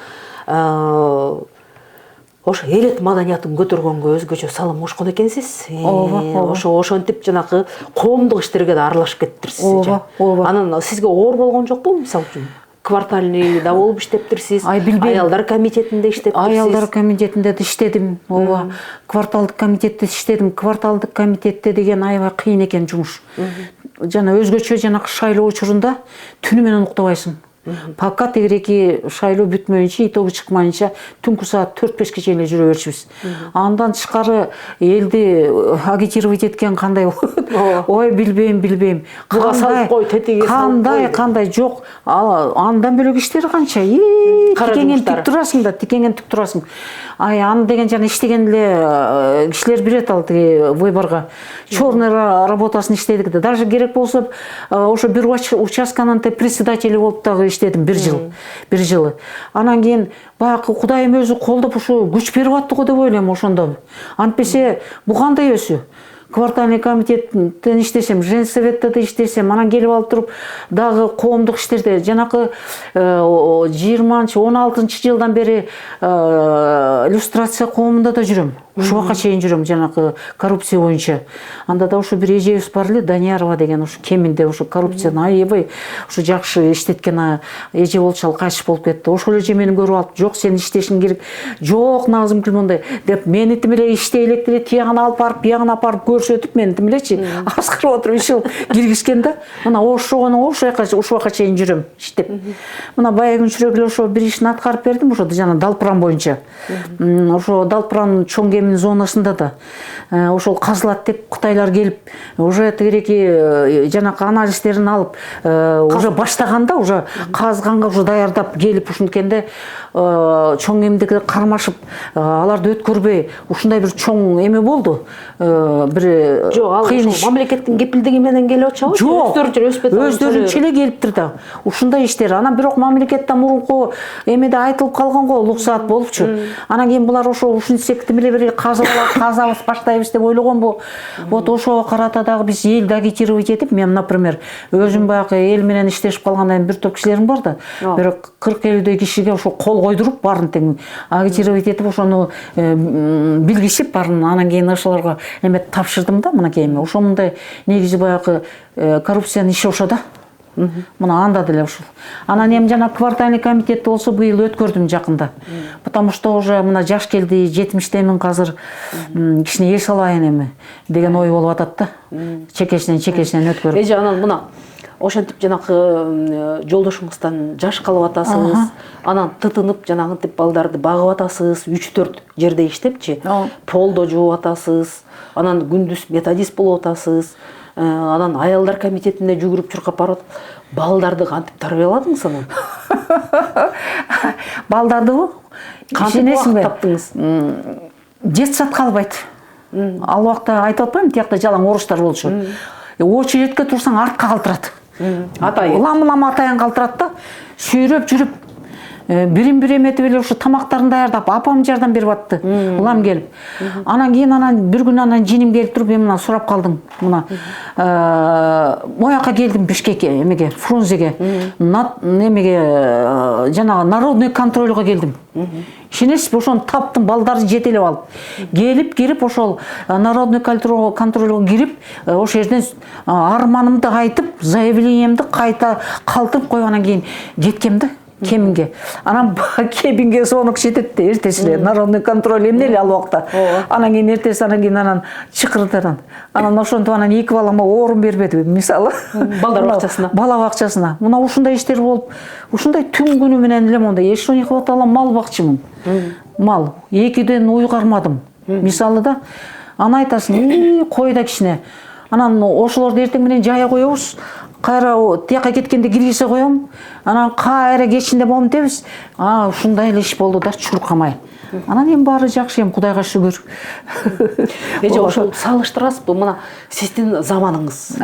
ошо элет маданиятын көтөргөнгө өзгөчө салым кошкон экенсиз. Ошентип жанагы коомдук иштерге да аралашып кеттирсиз. Анан сизге оор болгон жокпу, мисалы үчүн? Квартальныйда болуп иштептирсиз, аялдар комитетинде иштептирсиз. Аялдар комитетинде да иштедим. Кварталдык комитетте иштедим. Кварталдык комитетте деген аябай кыйын экен жумуш. Жана өзгөчө жанакы шайлоо учурунда түнү менен уктабайсың. Пока тегереки шайлоо бүтмөйүнчө, итогу чыкмайынча түнкү саат 4-5 чейин эле жүрө берчүбүз. Андан тышкары элди агитировать эткен кандай болот? Ой, билбейм. Кандай жок. Андан бөлөк иштери канча? Тикеңен тик турасың. Аны деген жана иштеген эле кишилер билет, ал тиги выборга. Черный работасын иштедик да. Даже керек болсо ошо бир участканын председатели болуп дагы иштедим бир жылы. Анан кийин баягы Кудайым өзү колдоп ушу күч берип аттыгы деп ойлойм ошондо. Антпесе бу кандай өсү? квартальный комитеттен иштесем, женсоветте да иштесем, анан келип алып туруп дагы коомдук иштерде жанакы 20-16 жылдан бери иллюстрация коомунда да жүрөм. Ушул убакка чейин жүрөм жанакы коррупция боюнча. Анда да ушу бир эжебиз бар эле, Даниярова деген, ушу кеминде ушу коррупцияны аябай ушу жакшы иштеткен эже болчу, ал кайтыш болуп кетти. Ошол эже мени көрүп алып, жок сен иштешиң керек. Жок, Назымкүл мындай деп менитим эле иштей элек деле тиягына алып барып, биягына апарып көрсөтүп менитим элечи. Аскырып отуруп иши киргизген да. Мына ошого ушул убакка чейин жүрөм иштеп. Мына баягы күнчүрөөк эле ошо бир ишин аткарып бердим, ошо жана Далпран боюнча. Ошо Далпран чоң кеминин зонасында да ошол казылат деп Кытайлар келип, уже тигиреки жанакы анализдерин алып, уже баштаганда, уже казганга уже даярдап келип ушинткенде чоң кемдикке кармашып, аларды өткөрбөй, ушундай бир чоң эме болду. Бир жок, ал мамлекеттин кепилдиги менен келип атчабы? Жок, өздөрүнчө эле келиптир да. Ушундай иштер. Анан бирок мамлекеттен мурунку эмеде айтылып калган го, луксаат болупчу. Анан кийин булар ошо ушинтсек демеле бир казабыз баштайбыз деп ойлогонбу. Вот ошого карата дагы биз элди агитировать этип, мен, например, өзүм баягы эл менен иштешип калгандан бир топ кишилерим бар да. Бир 40-50 кишиге ошо кол койдуруп барын тең агитировать этип, ошону билгишип барын, анан кийин ошолорго эме тапшырдым да, мынакей эме. Ошо мындай негизи баягы коррупциянын иши ошо да. Мына анда деле ушул. Анан эми жана квартальный комитетти болсо быйыл өткөрдүм жакында. Потому что уже мына жаш келди, 70-темин азыр кичине эс алайын эми деген ой болуп атат да. Чекешинен өткөрүп. Эже анан мына ошентип жанакы жолдошуңуздан жаш калып атасыз, анан тытынып жанагынтип балдарды багып атасыз, 3-4 жерде иштепчи, полдо жууп атасыз, анан күндүз методист болуп атасыз. Анан аялдар комитетине жүгүрүп чуркап барып, балдарды кантип тарбияладыңыз анан? Балдардыбы? Кантип таптыңыз? Детсад калбайт. Ал убакта айтып атпаймынбы, тиякта жалаң оручтар болчу. Очередке турсаң артка калтырат. Атайын. Улам атайын калтырат да, сүйрөп жүрүп, бирин-бир эметип эле ушу тамактарын даярдап, апам жардам берип атты. Улам келип. Анан кийин бир күн жиним келип туруп, мен мына сурап калдым. Мына мояка келдим Бишкекке, эмеге, Фрунзеге. Эмеге жанагы народный контрольга келдим. Ишенесизби, ошону таптым, балдарды жетелеп алып. Кирип ошол народный контрольга кирип, ошол жерден арманымды айтып, заявлениемди кайта калтырып коюп, анан кийин кеткем да. Кеминге. Анан кебинге сонук жетет эртеси эле народный контроль эмне эле ал убакта. Анан кийин эртеси анан чакырды. Анан ошентип анан 2 балама орун бербеди, мисалы. Балдар бакчасына. Бала бакчасына. Мына ушундай иштер болуп, ушундай түн күнү менен эле мондай эшон йыгып аталам, мал бакчымын. Мал. 2ден уйгармадым. Мисалы да. Аны айтасың, кой да кичине. Анан ошолорду эртең менен жая коебуз. Кайра тияка кеткенде киргизе коем. Анан кайра кечинде момтебиз. Ушундай эле иш болду да, чуркамай. Анан эми баары жакшы, эми Кудайга шүгүр. Эже ошол салыштырасызбы, мына сиздин заманыңыз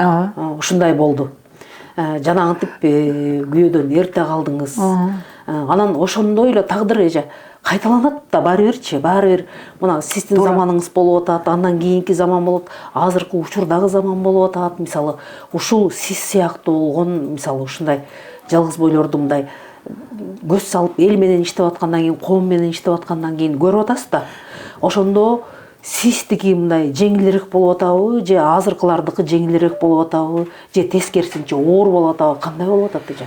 ушундай болду. Жанагынтип күйөөдөн эрте калдыңыз. Анан ошондой эле тагдыр эже кайталанат да баары бир мына сиздин заманыңыз болуп атат, андан кийинки заман болот, азыркы учурдагы заман болуп атат. Мисалы, ушул сиз сыяктуу болгон, мисалы, ушундай жалгыз бойлорду мындай көз салып эл менен иштеп аткандан кийин, коом менен иштеп аткандан кийин көрүп атасыз да. Ошондо сиздики мындай жеңилирээк болуп атабы, же азыркылардыкы жеңилирээк болуп атабы, же тескерисинче оор болуп атабы, кандай болуп атат эже?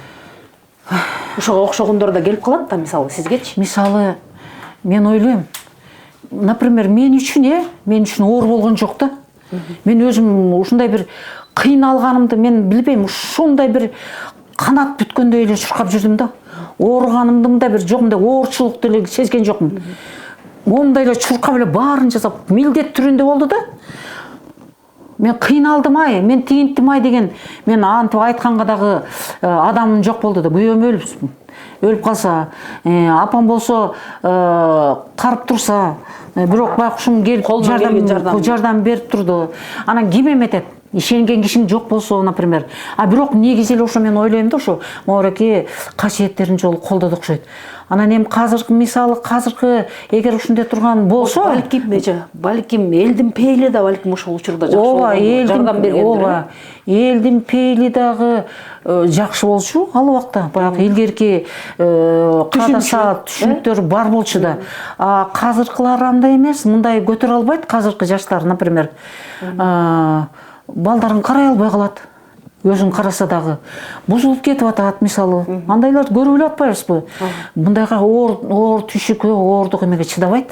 Ошого окшогондор да келип калат да, мисалы, сизгечи? Мисалы, мен ойлойм, например, мен үчүн оор болгон жок да. Мен өзүм ушундай бир кыйналганымды мен билбейм, ушундай бир канат бүткөндөй эле чуркап жүрдүм да. Ооруганымды да бир жок, мындай оорчулукту эле сезген жокмун. Момундай эле чуркап эле баарын жасап, милдет түрүндө болду да. Мен кыйналдым мен тигинттим деген, мен антип айтканга дагы адамым жок болду да. Күйөөм өлүп калса, апам болсо карып турса, бирок байкушум келип жардам берип турду. Анан ким эметет? ишенген кишиң жок болсо, например. А бирок негизи эле ошо мен ойлойм да, ошо могураки касиеттерин жолу колдоду окшойт. Анан эми казыркы мисалы, казыркы эгер ушундай турган болсо, балким элдин пейили да балким ошол учурда жакшы жардам бергендир. Ооба, элдин пейили дагы жакшы болчу ал убакта. Баягы илгерки түшүнүктөр бар болчу да. А казыркылар андай эмес, мындай көтөрө албайт казыркы жаштар, например. Балдарын карай албай калат. Өзүн караса дагы бузулуп кетип атат мисалы. Андайларды көрүп эле атпайбызбы? Мындайга оор түшүккө, оордук эмеге чыдабайт.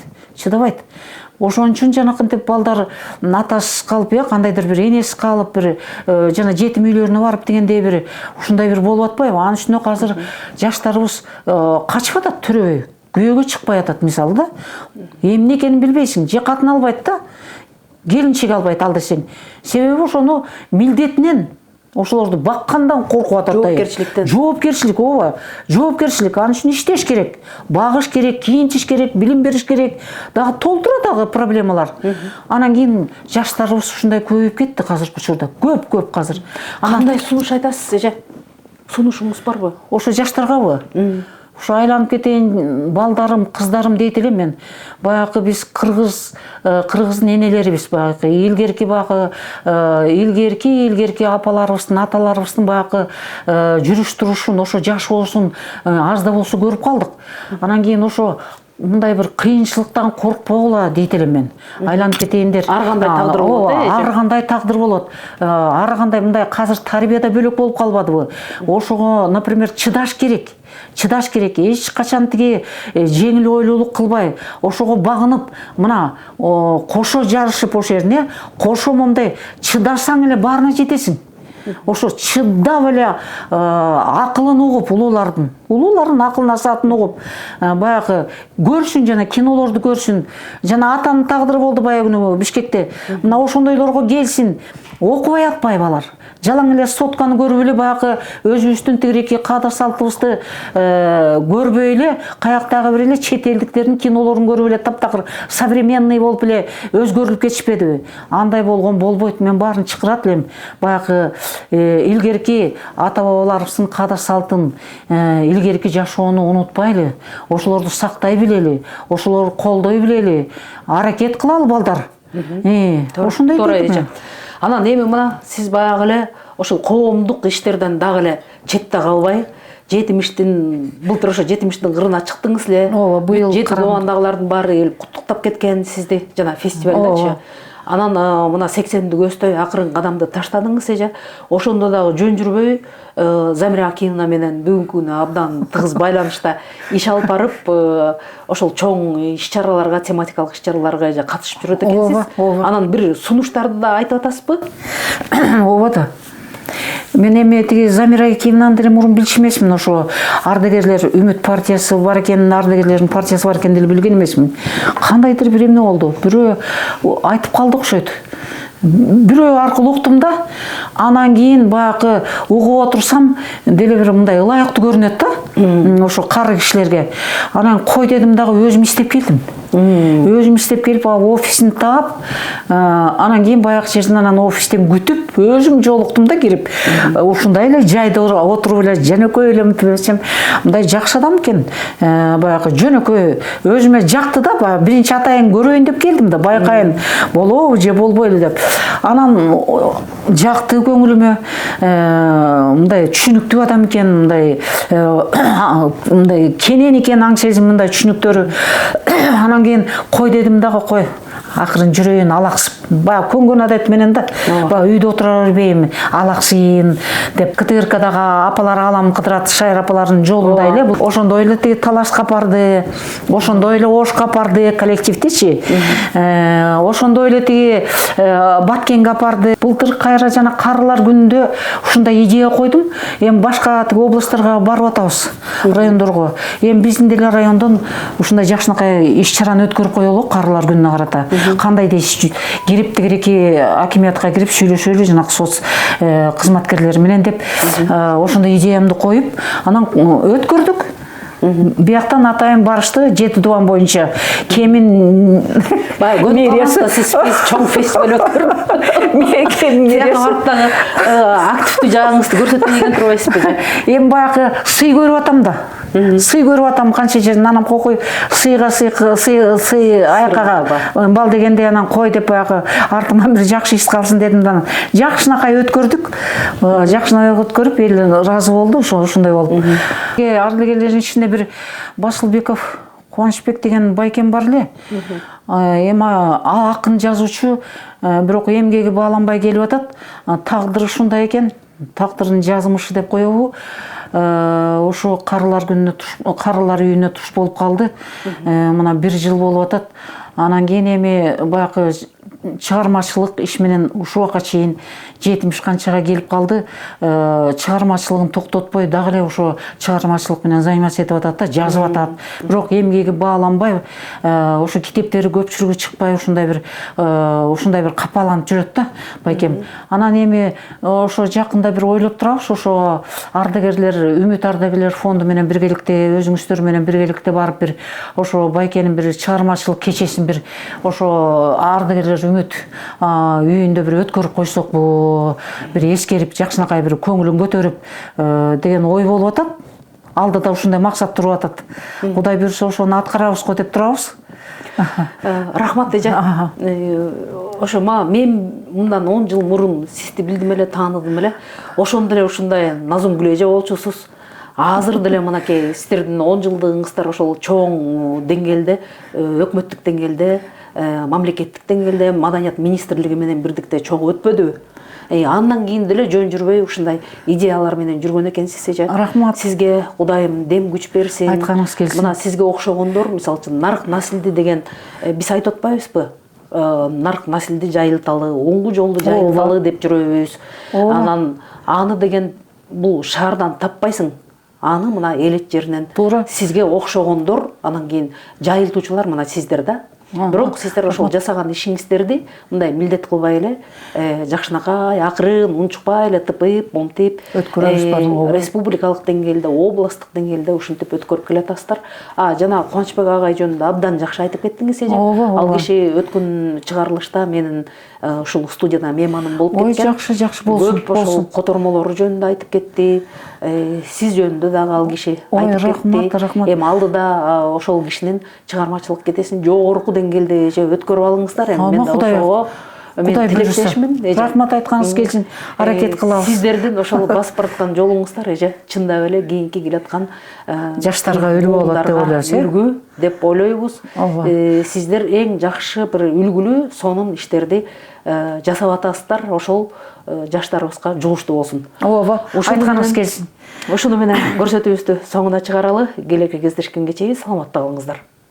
Ошон үчүн жанакынтип балдар атасыз калып, кандайдыр бир энеси калып, бир жана жетим үйлөрүнө барып дегендей бир ушундай бир болуп атпайбы? Анын үстүнө азыр жаштарыбыз качып атат, төрөбөй, күйөөгө чыкпай атат мисалы да. Эмне экенин билбейсиң, же катын албайт да, келинчик албайт ал десең. Себеби ошону милдетинен ошолорду баккандан коркуп атат. Жоопкерчилик, ооба, жоопкерчилик. Анын үчүн иштеш керек, багыш керек, кийинтиш керек, билим бериш керек. Дагы толтура дагы проблемалар. Анан кийин жаштарыбыз ушундай көбөйүп кетти азыркы учурда. Көп азыр. Кандай сунуш айтасыз, эже? Сунушуңуз барбы? Ошо жаштаргабы? Ошо айланып кетейин, балдарым, кыздарым дейт элем мен. Баягы биз кыргыздын энелерибиз, баягы илгерки апаларыбыздын, аталарыбыздын баягы жүрүш турушун, ошо жаш болсун, аз да болсо көрүп калдык. Анан кийин ошо мындай бир кыйынчылыктан коркпогула дейт элем мен. Айланып кетейиндер. Ар кандай тагдыр болот, ар кандай тагдыр болот. Ар кандай мындай казыр тарбияда бөлөк болуп калбадыбы? Ошого, например, чыдаш керек. Эч качан тиги жеңил ойлуулук кылбай, ошого багынып, мына кошо жарышып ошо жерине, кошо мындай чыдасаң эле баарына жетесиң. Ошо чыдап эле акылын угуп, улуулардын акыл насаатын угуп, баягы көрсүн, жана кинолорду көрсүн. Жана атанын тагдыры болду баягы күнү Бишкекте. Мына ошондойлорго келсин, окубай атпай балар. Жалаң эле сотканы көрүп эле баягы өзүбүздүн тигирээки каада салтыбызды көрбөй эле, каяктагы бир эле чет элдиктердин кинолорун көрүп эле таптакыр современный болуп эле өзгөрүлүп кетишпедиби? Андай болгон болбойт. Мен баарын чакырат элем. Баягы илгерки ата бабаларыбыздын каада салтын, илгерки жашоону унутпайлы, ошолорду сактай билели, ошолорду колдой билели, аракет кылалы балдар. Ошондой дейт. Анан эми мына сиз баягы эле ошол коомдук иштерден дагы эле четте калбай, былтыр ошо 70-тин кырына чыктыңыз эле. Ооба, быйыл жети туугандагылардын баары келип куттуктап кеткен сизди жана фестивалдачы. Анан мына 80-ди көздөй акырын кадамды таштадыңыз эже. Ошондо дагы жөн жүрбөй, Замира Акимовна менен бүгүнкү күнү абдан тыгыз байланышта иш алып барып, ошол чоң иш-чараларга, тематикалык иш-чараларга эже катышып жүрөт экенсиз. Анан бир сунуштарды да айтып атасызбы? Ооба да. Мен эми тиги Замира Акимовнаны деле мурун билчү эмесмин. Ошо ардагерлер Үмүт партиясы бар экенин, ардагерлердин партиясы бар экенин деле билген эмесмин. Кандайдыр бир эмне болду. Бирөө айтып калды окшойт. Бирөө аркылуу уктум да. Анан кийин баягы угуп отурсам, деле бир мындай ылайыктуу көрүнөт да. Ошо кары кишилерге. Анан кой дедим дагы өзүм иштеп келдим. Өзүм иштеп келип, офисин таап, анан кийин баягы жерден анан офистен күтүп, өзүм жолуктум да кирип. Ушундай эле жайда отуруп эле жөнөкөй эле мынтесем, мындай жакшы адам экен. Баягы жөнөкөй өзүмө жакты да, биринчи атайын көрөйүн деп келдим да, байкайын. Болобу же болбойлу деп. Анан жакты көңүлүмө, мындай түшүнүктүү адам экен, мындай кенен экен аң сезим, мындай түшүнүктөрү. Анан кийин кой дедим дагы, кой. Акырын жүрөйүн, алаксып. Баягы көнгөн адат менен да. Баягы үйдө отура бербейм, алаксыйын деп КТРКдагы апалар аламын кыдырат, Шайыр апалардын жолундай эле. Ошондой эле тиги талашка апарды, ошондой эле ошко апарды коллективдичи. Ошондой эле тиги Баткенге апарды. Былтыр кайра жана карылар күнүндө ушундай идея койдум. Эми башка тиги областтарга барып атабыз, райондорго. Эми биздин деле райондон ушундай жакшынакай иш-чараны өткөрүп коелу карылар күнүнө карата. Кандай дейсиз? Кирип тигиреки акимиятка кирип сүйлөшөлү жанагы соц кызматкерлери менен деп ошондой идеямды коюп, анан өткөрдүк. Бияктан атайын барышты 7 дубан боюнча. Кемин мэриясы сиз чоң фестиваль өткөрүп. Мэриясы активдүү жагыңызды көрсөтмөйгөн турбайсызбы? Эми баягы сый көрүп атам да. Сый көрүп атам, канча жерден анам кокуй сыйга сый аякка бал дегенде анан кой деп баягы артыман бир жакшы иш калсын дедим да. Жакшынакай өткөрдүк. Жакшынакай өткөрүп эл ыраазы болду, ошондой болду. Ардагерлердин ичинде бир Басылбеков Кубанычбек деген байкем бар эле. Эми акын жазуучу, бирок эмгеги бааланбай келип атат. Тагдыры ушундай экен. Тагдырдын жазмышы деп коебу. Ошо карылар үйүнө туш болуп калды. Мына 1 жыл болуп атат. Анан кийин эми баягы чыгармачылык иш менен ушул убакка чейин 70 канчага келип калды. Чыгармачылыгын токтотпой дагы эле ошо чыгармачылык менен заниматься этип атат да, жазып атат. Бирок эмгеги бааланбай, ошо китептери көпчүлүгү чыкпай ушундай бир капаланып жүрөт да байкем. Анан эми ошо жакында бир ойлоп турабыз, ошо ардагерлер, Үмүт ардагерлер фонду менен биргеликте, өзүңүздөр менен биргеликте барып бир ошо байкенин бир чыгармачылык кечесин бир ошо ардагерлер Үмүт үйүндө бир өткөрүп койсокпу, бир эскерип жакшынакай бир көңүлүн көтөрүп деген ой болуп атат. Алдыда ушундай максат туруп атат. Кудай буйрса ошону аткарабыз го деп турабыз. Рахмат эже. Ошо мен мындан 10 жыл мурун сизди билдим эле, тааныдым эле. Ошондо эле ушундай Назымгүл эже болчусуз. Азыр деле мынакей сиздердин 10 жылдыгыңыздар ошол чоң деңгээлде, өкмөттүк деңгээлде, мамлекеттик деңгээлде, маданият министрлиги менен бирдикте чоң өтпөдүбү? Андан кийин деле жөн жүрбөй ушундай идеялар менен жүргөн экенсиз эже. Рахмат. Сизге Кудайым дем күч берсин. Айтканыңыз келсин. Мына сизге окшогондор, мисалы үчүн нарк насилди деген биз айтып атпайбызбы? Нарк насилди жайылталы, оңгу жолду жайылталы деп жүрөбүз. Анан аны деген бул шаардан таппайсың. Аны мына элет жеринен сизге окшогондор, анан кийин жайылтуучулар мына сиздер да. Бирок сиздер ошол жасаган ишиңиздерди мындай милдет кылбай эле, жакшынакай, акырын, унчукпай эле тыпып, момтип, республикалык деңгээлде, областтык деңгээлде ушинтип өткөрүп келатасыздар. Жана Кубанычбек агай жөнүндө абдан жакшы айтып кеттиңиз эже. Ал киши өткөн чыгарылышта менин ушул студияда мейманым болуп кеткен. Ой, жакшы болсун. Ошол котормолору жөнүндө айтып кетти. Сиз жөнүндө дагы ал киши айтып кетти. Рахмат. Эми алдыда ошол кишинин чыгармачылык кетесин жогорку деңгээлде эже өткөрүп алыңыздар. Эми мен ошого тилектешмин. Рахмат айтканыңыз келсин, аракет кылабыз. Сиздердин ошол басып бараткан жолуңуздар эже чындап эле кийинки келаткан жаштарга үлгү болот деп ойлойбуз. Үлгү деп ойлойбуз. Сиздер эң жакшы бир үлгүлүү сонун иштерди жасап атасыздар. Ошол жаштарыбызга жугуштуу болсун. Ооба, айтканыңыз келсин. Ошону менен көрсөтүүбүздү соңуна чыгаралы. Келеки кездешкенге чейин саламатта калыңыздар.